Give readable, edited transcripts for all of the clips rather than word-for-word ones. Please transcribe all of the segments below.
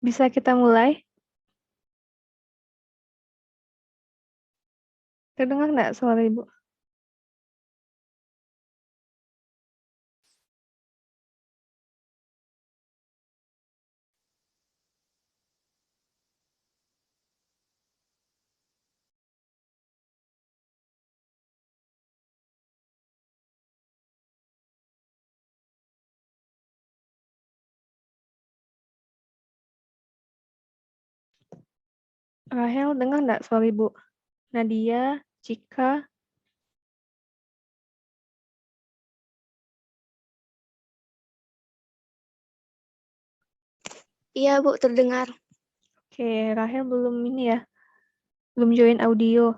Bisa kita mulai? Terdengar nggak suara Ibu? Rahel, dengar nggak suara Ibu? Nadia, Cika, Iya, Bu, terdengar. oke, Rahel belum ini ya, belum join audio.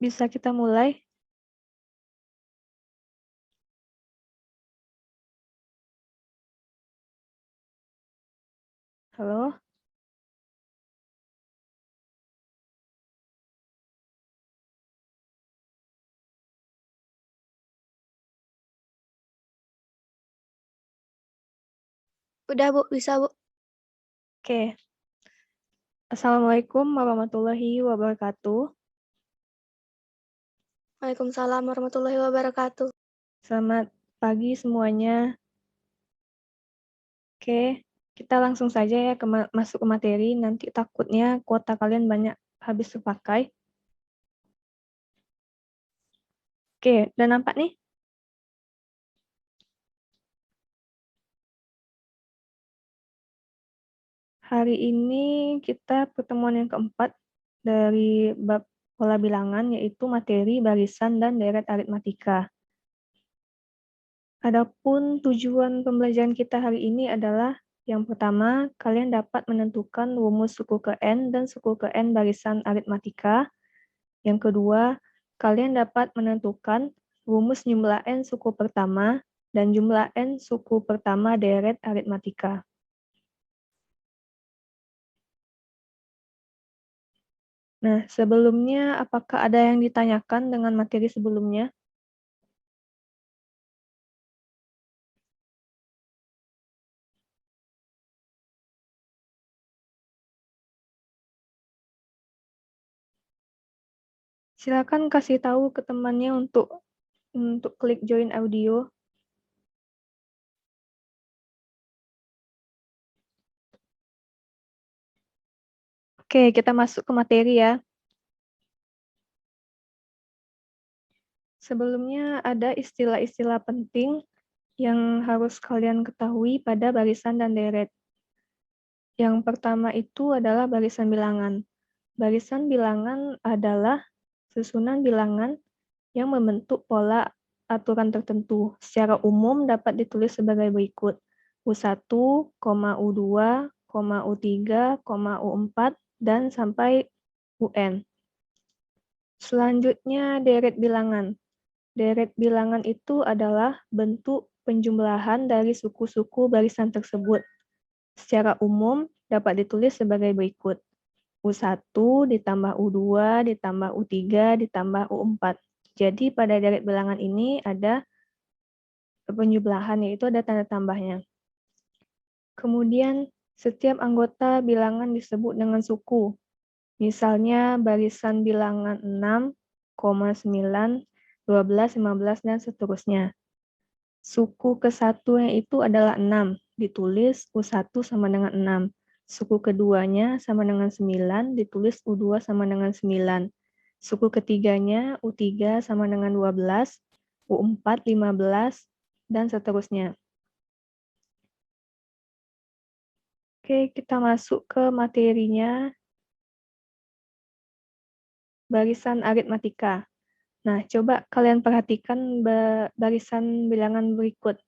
Bisa kita mulai? Halo? Udah, Bu, bisa, Bu. Oke. Assalamualaikum warahmatullahi wabarakatuh. Waalaikumsalam warahmatullahi wabarakatuh. Selamat pagi semuanya. Oke, kita langsung saja ya masuk ke materi. Nanti takutnya kuota kalian banyak habis terpakai. Oke, udah nampak nih? Hari ini kita pertemuan yang keempat dari bab pola bilangan, yaitu materi barisan dan deret aritmatika. Adapun tujuan pembelajaran kita hari ini adalah yang pertama, kalian dapat menentukan rumus suku ke N dan suku ke N barisan aritmatika. Yang kedua, kalian dapat menentukan rumus jumlah N suku pertama dan jumlah N suku pertama deret aritmatika. Nah, sebelumnya apakah ada yang ditanyakan dengan materi sebelumnya? Silakan kasih tahu ke temannya untuk klik join audio. Oke, kita masuk ke materi ya. Sebelumnya ada istilah-istilah penting yang harus kalian ketahui pada barisan dan deret. Yang pertama itu adalah barisan bilangan. Barisan bilangan adalah susunan bilangan yang membentuk pola aturan tertentu. Secara umum dapat ditulis sebagai berikut. U1, U2, U3, U4, dan sampai UN. Selanjutnya deret bilangan. Deret bilangan itu adalah bentuk penjumlahan dari suku-suku barisan tersebut. Secara umum dapat ditulis sebagai berikut. U1 ditambah U2 ditambah U3 ditambah U4. Jadi pada deret bilangan ini ada penjumlahan, yaitu ada tanda tambahnya. Kemudian setiap anggota bilangan disebut dengan suku. Misalnya barisan bilangan 6, 9, 12, 15, dan seterusnya. Suku ke-1 itu adalah 6, ditulis U1 sama dengan 6. Suku keduanya sama dengan 9, ditulis U2 sama dengan 9. Suku ketiganya U3 sama dengan 12, U4 15, dan seterusnya. Oke, kita masuk ke materinya, barisan aritmatika. Nah, coba kalian perhatikan barisan bilangan berikut.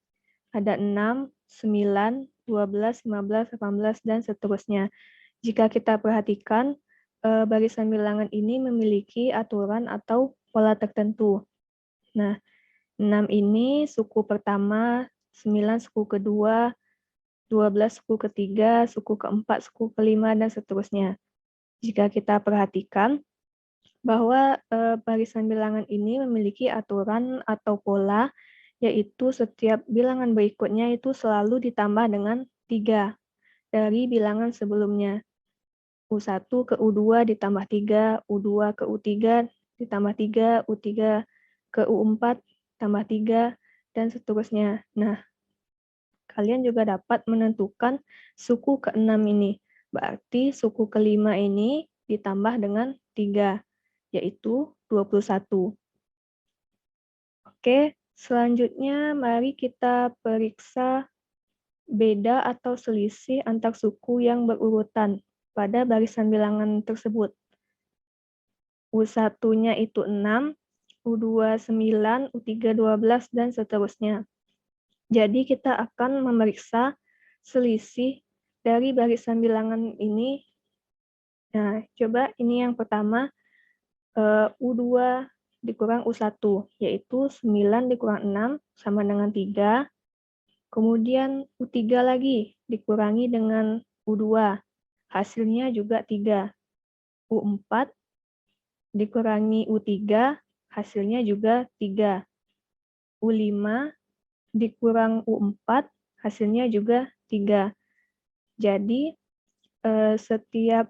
Ada 6, 9, 12, 15, 18, dan seterusnya. Jika kita perhatikan, barisan bilangan ini memiliki aturan atau pola tertentu. Nah, 6 ini suku pertama, 9 suku kedua, 12 suku ketiga, suku keempat, suku kelima, dan seterusnya. Jika kita perhatikan bahwa barisan bilangan ini memiliki aturan atau pola, yaitu setiap bilangan berikutnya itu selalu ditambah dengan 3 dari bilangan sebelumnya. U1 ke U2 ditambah 3, U2 ke U3 ditambah 3, U3 ke U4 tambah 3, dan seterusnya. Nah, kalian juga dapat menentukan suku ke-6 ini. Berarti suku kelima ini ditambah dengan 3, yaitu 21. Oke, selanjutnya mari kita periksa beda atau selisih antar suku yang berurutan pada barisan bilangan tersebut. U1-nya itu 6, U2 9, U3 12, dan seterusnya. Jadi kita akan memeriksa selisih dari barisan bilangan ini. Nah, coba ini yang pertama, U2 dikurang U1, yaitu 9 dikurang 6 sama dengan 3. Kemudian U3 lagi dikurangi dengan U2, hasilnya juga 3. U4 dikurangi U3, hasilnya juga 3. U5 dikurang U4, hasilnya juga 3. Jadi, setiap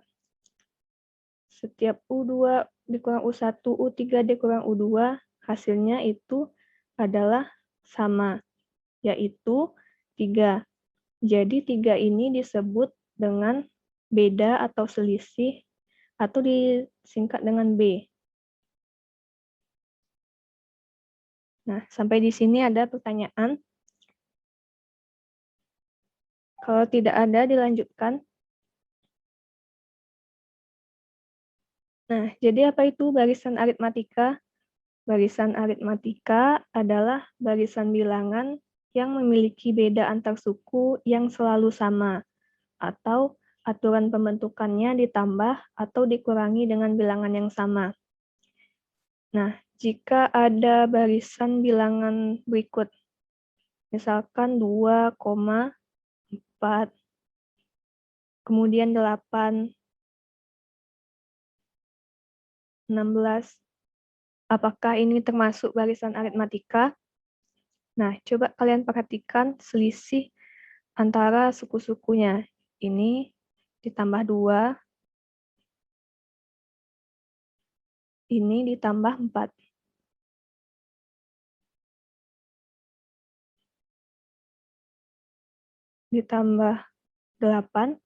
U2 dikurang U1, U3 dikurang U2, hasilnya itu adalah sama, yaitu 3. Jadi 3 ini disebut dengan beda atau selisih, atau disingkat dengan B. Nah, sampai di sini ada pertanyaan? Kalau tidak ada, dilanjutkan. Nah, jadi apa itu barisan aritmatika? Barisan aritmatika adalah barisan bilangan yang memiliki beda antar suku yang selalu sama, atau aturan pembentukannya ditambah atau dikurangi dengan bilangan yang sama. Nah, jika ada barisan bilangan berikut, misalkan 2,4, kemudian 8, 16, apakah ini termasuk barisan aritmatika? Nah, coba kalian perhatikan selisih antara suku-sukunya. Ini ditambah 2, ini ditambah 4. Ditambah 8.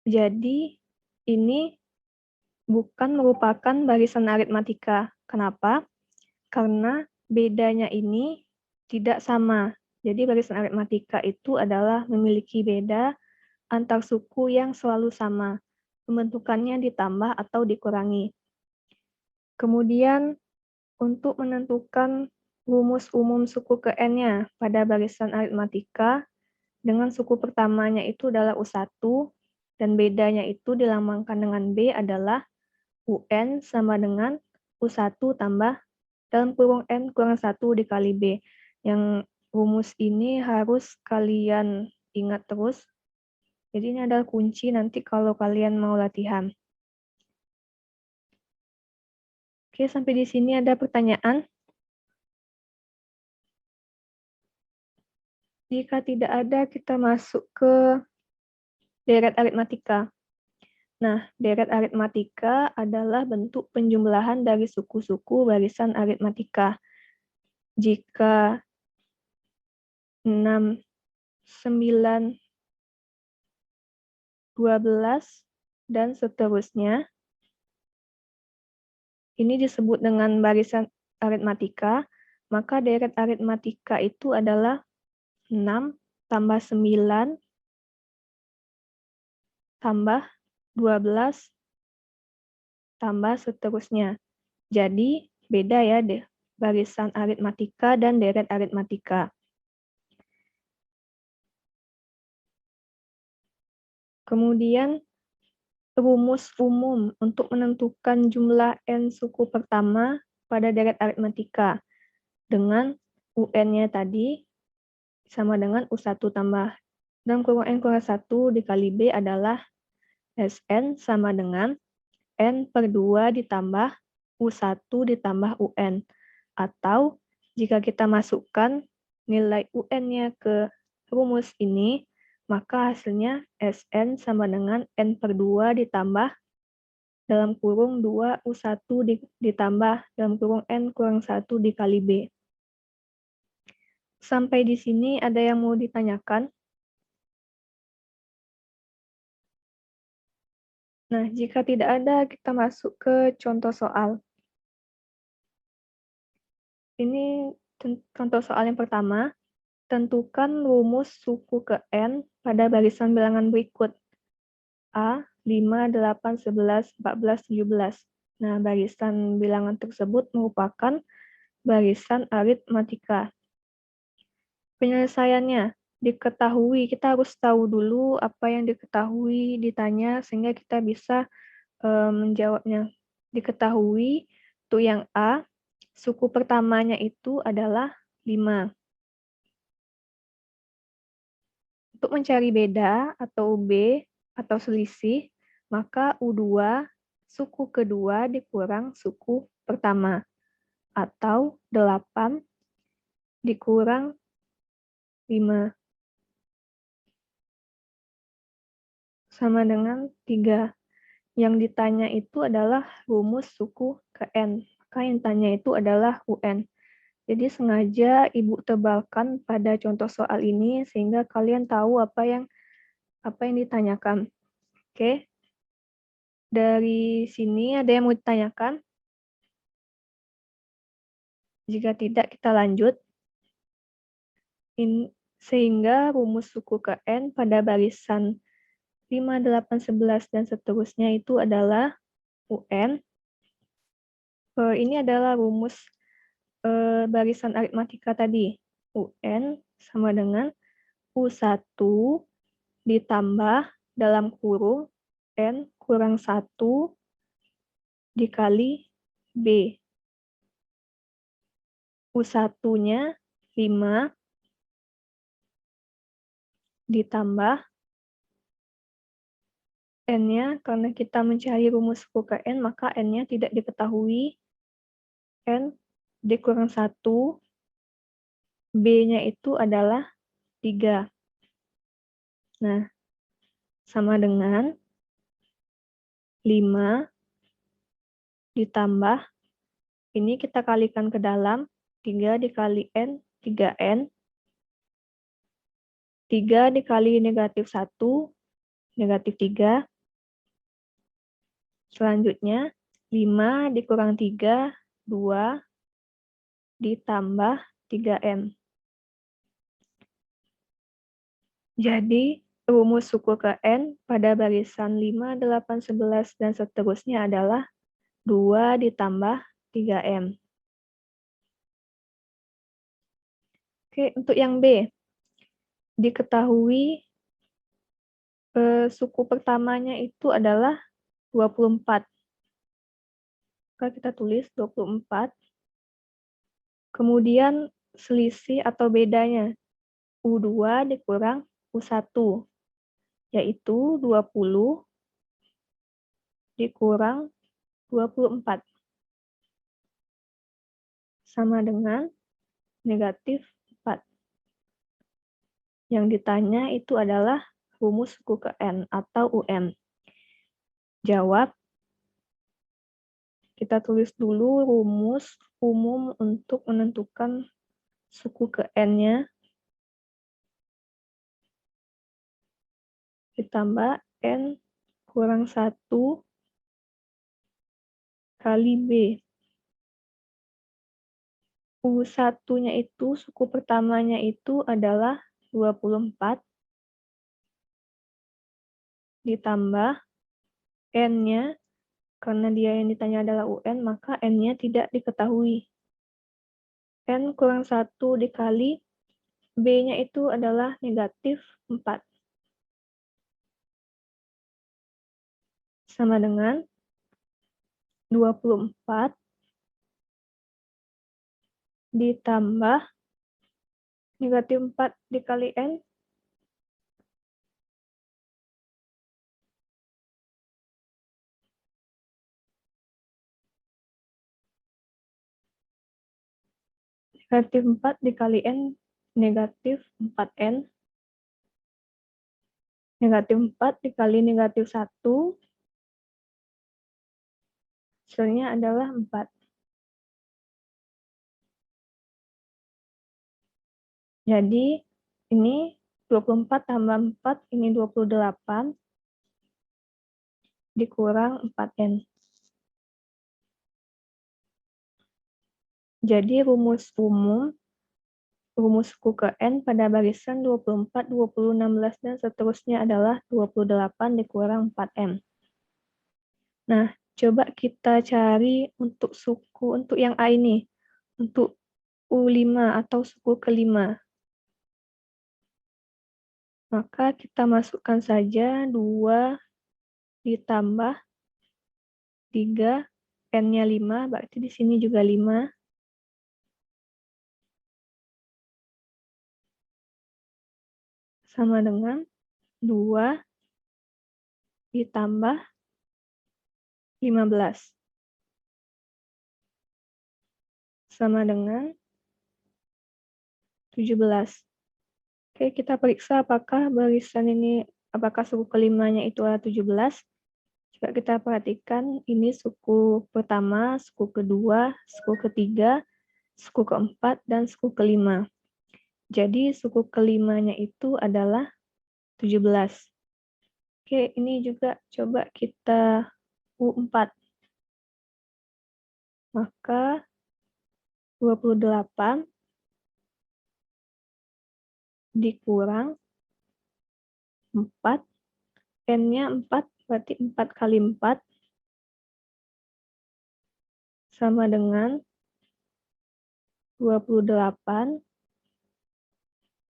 Jadi, ini bukan merupakan barisan aritmatika. Kenapa? Karena bedanya ini tidak sama. Jadi barisan aritmatika itu adalah memiliki beda antar suku yang selalu sama. Pembentukannya ditambah atau dikurangi. Kemudian untuk menentukan rumus umum suku ke N-nya pada barisan aritmatika, dengan suku pertamanya itu adalah U1, dan bedanya itu dilambangkan dengan B adalah UN sama dengan U1 tambah dalam kurung N kurang 1 dikali B. Yang rumus ini harus kalian ingat terus. Jadi ini adalah kunci nanti kalau kalian mau latihan. Oke, sampai di sini ada pertanyaan? Jika tidak ada, kita masuk ke deret aritmatika. Nah, deret aritmatika adalah bentuk penjumlahan dari suku-suku barisan aritmatika. Jika 6, 9, 12, dan seterusnya, ini disebut dengan barisan aritmatika, maka deret aritmatika itu adalah 6 tambah 9 tambah 12 tambah seterusnya. Jadi, beda ya deh barisan aritmatika dan deret aritmatika. Kemudian, rumus umum untuk menentukan jumlah N suku pertama pada deret aritmatika. Dengan UN-nya tadi sama dengan U1 tambah dalam kurung N kurang 1 dikali B adalah SN sama dengan N per 2 ditambah U1 ditambah UN. Atau jika kita masukkan nilai UN-nya ke rumus ini, maka hasilnya SN sama dengan N per 2 ditambah dalam kurung 2 U1 ditambah dalam kurung N kurang 1 dikali B. Sampai di sini ada yang mau ditanyakan? Nah, jika tidak ada, kita masuk ke contoh soal. Ini contoh soal yang pertama. Tentukan rumus suku ke N pada barisan bilangan berikut. A, 5, 8, 11, 14, 17. Nah, barisan bilangan tersebut merupakan barisan aritmatika. Penyelesaiannya diketahui, kita harus tahu dulu apa yang diketahui ditanya sehingga kita bisa menjawabnya. Diketahui untuk yang A, suku pertamanya itu adalah 5. Untuk mencari beda atau B atau selisih, maka U2 suku kedua dikurang suku pertama atau 8 dikurang 5 sama dengan 3. Yang ditanya itu adalah rumus suku ke N. Maka yang tanya itu adalah UN. Jadi sengaja Ibu tebalkan pada contoh soal ini sehingga kalian tahu apa yang ditanyakan. Oke. Dari sini ada yang mau ditanyakan? Jika tidak, kita lanjut. Sehingga rumus suku ke N pada barisan 5, 8, 11, dan seterusnya itu adalah UN. Ini adalah rumus barisan aritmatika tadi. UN sama dengan U1 ditambah dalam kurung N kurang 1 dikali B. U1-nya 5 ditambah N-nya, karena kita mencari rumus suku ke N, maka N-nya tidak diketahui. N dikurang 1, B-nya itu adalah 3. Nah, sama dengan 5 ditambah, ini kita kalikan ke dalam, 3 dikali N, 3N. 3 dikali negatif 1, negatif 3. Selanjutnya, 5 dikurang 3, 2, ditambah 3N. Jadi, rumus suku ke N pada barisan 5, 8, 11, dan seterusnya adalah 2 ditambah 3M. Oke, untuk yang B, diketahui suku pertamanya itu adalah 24. Maka kita tulis 24. Kemudian selisih atau bedanya U2 dikurang U1, yaitu 20 dikurang 24. Sama dengan negatif 4. Yang ditanya itu adalah rumus suku ke N atau UM. Jawab, kita tulis dulu rumus umum untuk menentukan suku ke N-nya. Ditambah N kurang 1 kali B. U1-nya itu, suku pertamanya itu adalah 24 ditambah N-nya, karena dia yang ditanya adalah UN, maka N-nya tidak diketahui. N kurang 1 dikali B-nya itu adalah negatif 4. Sama dengan 24 ditambah negatif 4 dikali N, negatif 4 dikali N, negatif 4N, negatif 4 dikali negatif 1, hasilnya adalah 4. Jadi, ini 24 tambah 4, ini 28, dikurang 4N. Jadi, rumus umum, rumus suku ke N pada barisan 24, 20, 16, dan seterusnya adalah 28 dikurang 4M. Nah, coba kita cari untuk suku, untuk yang A ini, untuk U5 atau suku ke-5. Maka kita masukkan saja 2 ditambah 3, N-nya 5, berarti di sini juga 5. Sama dengan 2 ditambah 15. Sama dengan 17. Oke, kita periksa apakah barisan ini, apakah suku kelimanya itu adalah 17. Coba kita perhatikan, ini suku pertama, suku kedua, suku ketiga, suku keempat, dan suku kelima. Jadi suku kelimanya itu adalah 17. Oke, ini juga coba kita U4. Maka 28 dikurang 4, N-nya 4, berarti 4 kali 4, sama dengan 28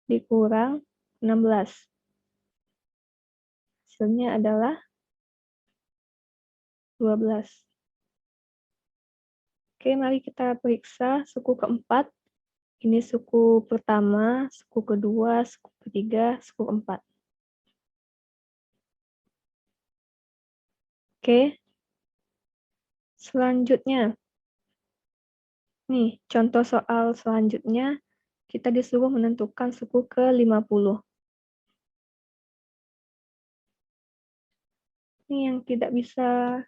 dikurang 16. Hasilnya adalah 12. Oke, mari kita periksa suku keempat. Ini suku pertama, suku kedua, suku ketiga, suku keempat. Oke, selanjutnya. Nih, contoh soal selanjutnya, kita disuruh menentukan suku ke-50. Ini yang tidak bisa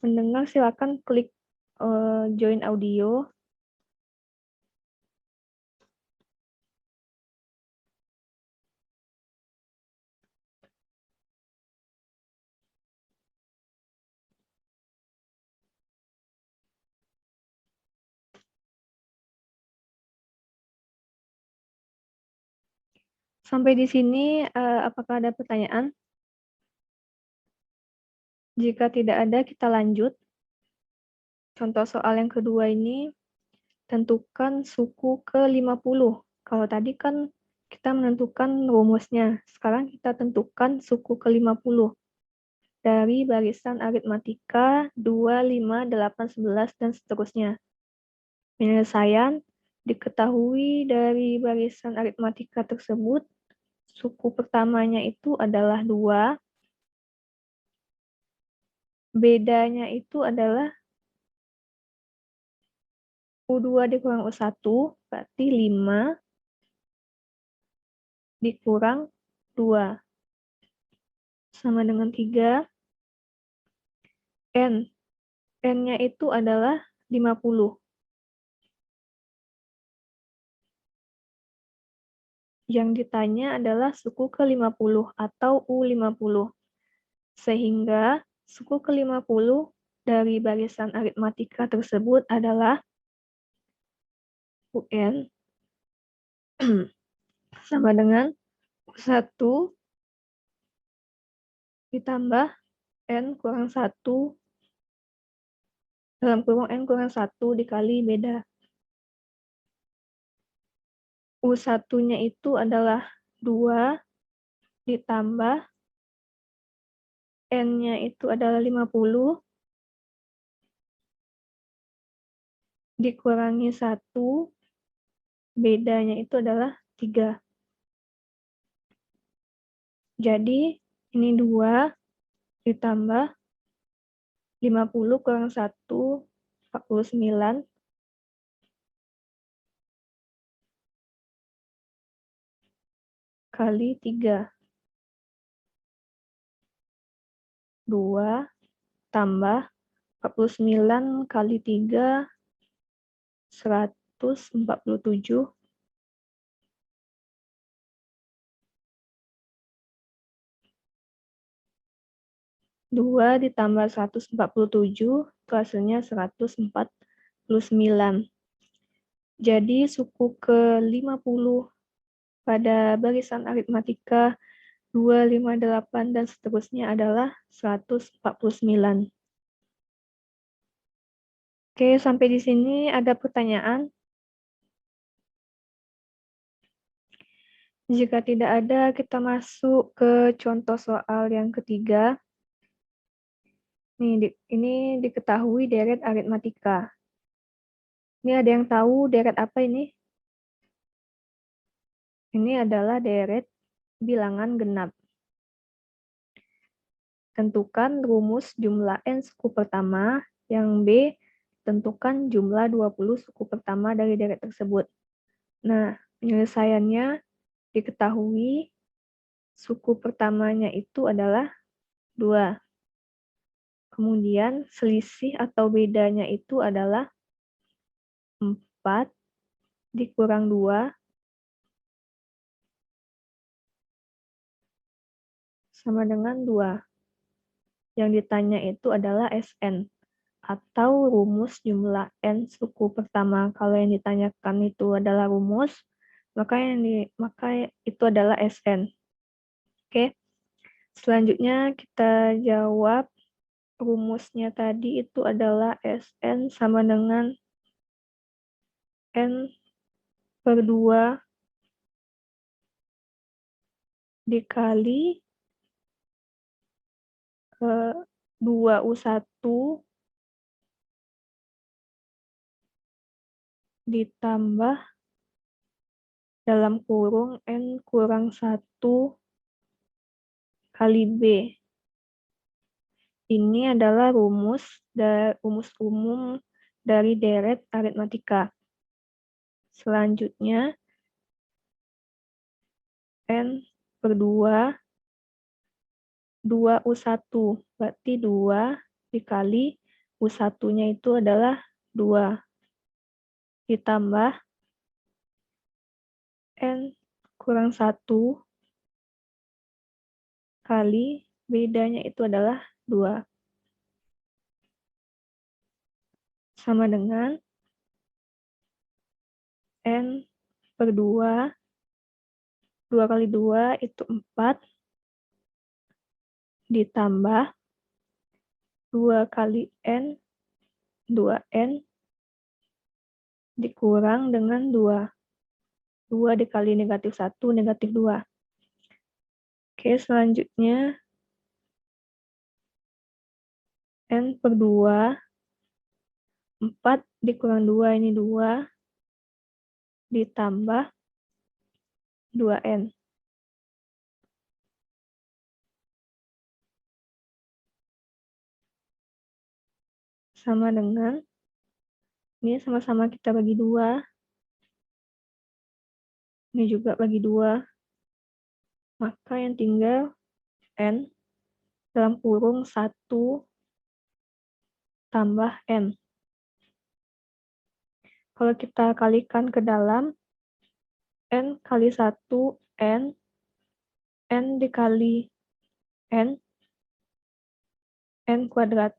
mendengar, silakan klik join audio. Sampai di sini, apakah ada pertanyaan? Jika tidak ada, kita lanjut. Contoh soal yang kedua ini, tentukan suku ke-50. Kalau tadi kan kita menentukan rumusnya, sekarang kita tentukan suku ke-50 dari barisan aritmatika 2, 5, 8, 11, dan seterusnya. Penyelesaian diketahui dari barisan aritmatika tersebut, suku pertamanya itu adalah 2, bedanya itu adalah U2 dikurang U1, berarti 5 dikurang 2, sama dengan 3. N-nya itu adalah 50. Yang ditanya adalah suku ke-50 atau U50. Sehingga suku ke-50 dari barisan aritmatika tersebut adalah UN sama dengan U1 ditambah N kurang 1 dalam kurung N kurang 1 dikali beda. U1-nya itu adalah 2 ditambah N-nya itu adalah 50 dikurangi 1, bedanya itu adalah 3. Jadi ini 2 ditambah 50 kurang 1, 49, kali 3. 2 tambah 49 kali 3, 147. 2 ditambah 147, itu hasilnya 149. Jadi suku ke-50 pada barisan aritmatika 2, 5, 8, dan seterusnya adalah 149. Oke, sampai di sini ada pertanyaan? Jika tidak ada, kita masuk ke contoh soal yang ketiga. Ini diketahui deret aritmatika. Ini ada yang tahu deret apa ini? Ini adalah deret bilangan genap. Tentukan rumus jumlah N suku pertama, yang B, tentukan jumlah 20 suku pertama dari deret tersebut. Nah, penyelesaiannya diketahui suku pertamanya itu adalah 2. Kemudian selisih atau bedanya itu adalah 4 dikurang 2 sama dengan 2. Yang ditanya itu adalah SN atau rumus jumlah N suku pertama. Kalau yang ditanyakan itu adalah rumus, maka itu adalah SN. Oke. Selanjutnya kita jawab rumusnya tadi itu adalah SN sama dengan N per 2 dikali 2U1 ditambah dalam kurung N kurang 1 kali B. Ini adalah rumus umum dari deret aritmatika. Selanjutnya, N per 2, 2U1. Berarti 2 dikali U1-nya itu adalah 2. Ditambah N kurang 1 kali bedanya itu adalah 2. Sama dengan N per 2 2 kali 2 itu 4, ditambah 2 kali N, 2N, dikurang dengan 2. 2 dikali negatif 1, negatif 2. Oke, selanjutnya N per 2, 4 dikurang 2, ini 2, ditambah 2N. Sama dengan, ini sama-sama kita bagi 2, ini juga bagi 2, maka yang tinggal N dalam kurung 1 tambah N. Kalau kita kalikan ke dalam, N kali 1, N, N dikali N, N kuadrat.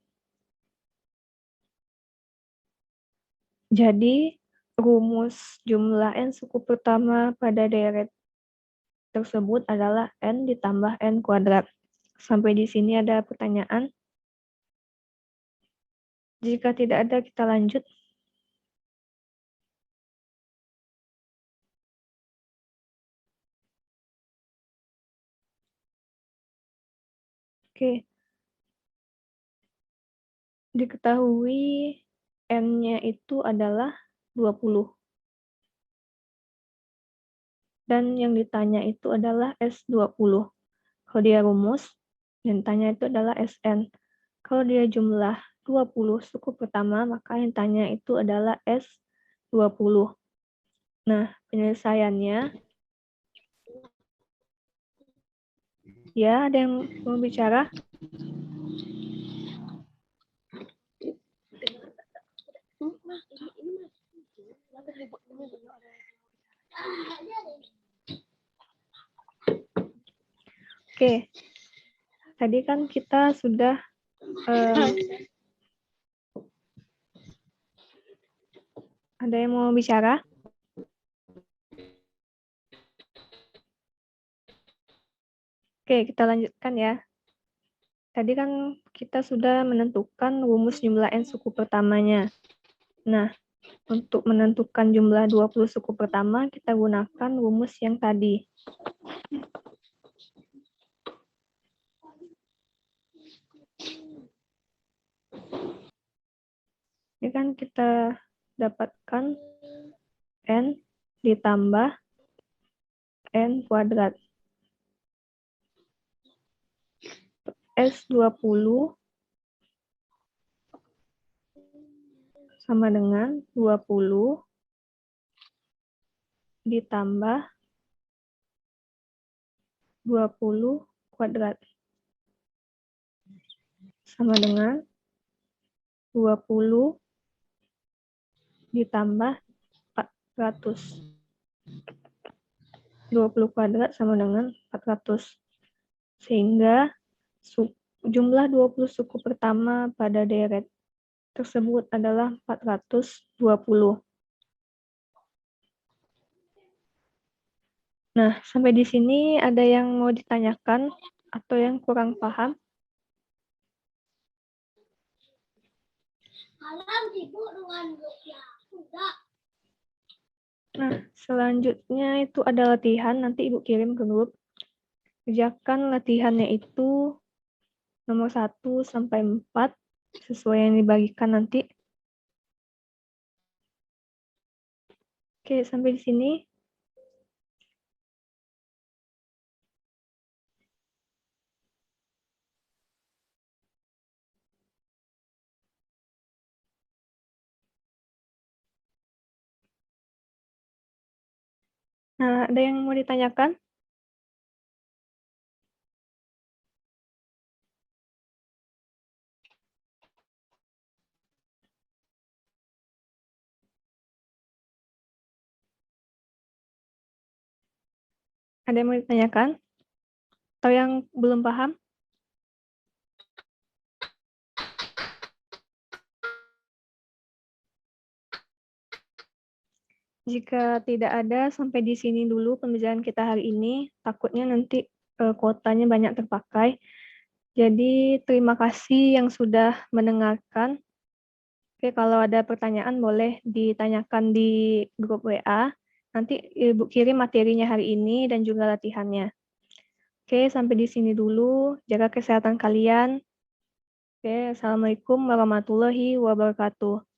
Jadi, rumus jumlah N suku pertama pada deret tersebut adalah N ditambah N kuadrat. Sampai di sini ada pertanyaan? Jika tidak ada, kita lanjut. Oke. Diketahui N-nya itu adalah 20. Dan yang ditanya itu adalah S20. Kalau dia rumus, yang ditanya itu adalah SN. Kalau dia jumlah 20 suku pertama, maka yang ditanya itu adalah S20. Nah, penyelesaiannya, ya, ada yang mau bicara? Oke, tadi kan kita sudah ada yang mau bicara? Oke, kita lanjutkan ya. Tadi kan kita sudah menentukan rumus jumlah N suku pertamanya. Nah, untuk menentukan jumlah 20 suku pertama, kita gunakan rumus yang tadi. Ini kan kita dapatkan N ditambah N kuadrat. S20 sama dengan 20 ditambah 20 kuadrat. Sama dengan 20 ditambah 400. 20 kuadrat sama dengan 400. Sehingga jumlah 20 suku pertama pada deret tersebut adalah 420. Nah, sampai di sini ada yang mau ditanyakan atau yang kurang paham? Nah, selanjutnya itu ada latihan, nanti Ibu kirim ke grup. Kerjakan latihannya itu nomor 1 sampai 4, sesuai yang dibagikan nanti. Oke, sampai di sini. Nah, ada yang mau ditanyakan? Ada yang mau ditanyakan? Atau yang belum paham? Jika tidak ada, sampai di sini dulu pembelajaran kita hari ini. Takutnya nanti kuotanya banyak terpakai. Jadi terima kasih yang sudah mendengarkan. Oke, kalau ada pertanyaan boleh ditanyakan di grup WA. Nanti Ibu kirim materinya hari ini dan juga latihannya. Oke, sampai di sini dulu. Jaga kesehatan kalian. Oke, Assalamualaikum warahmatullahi wabarakatuh.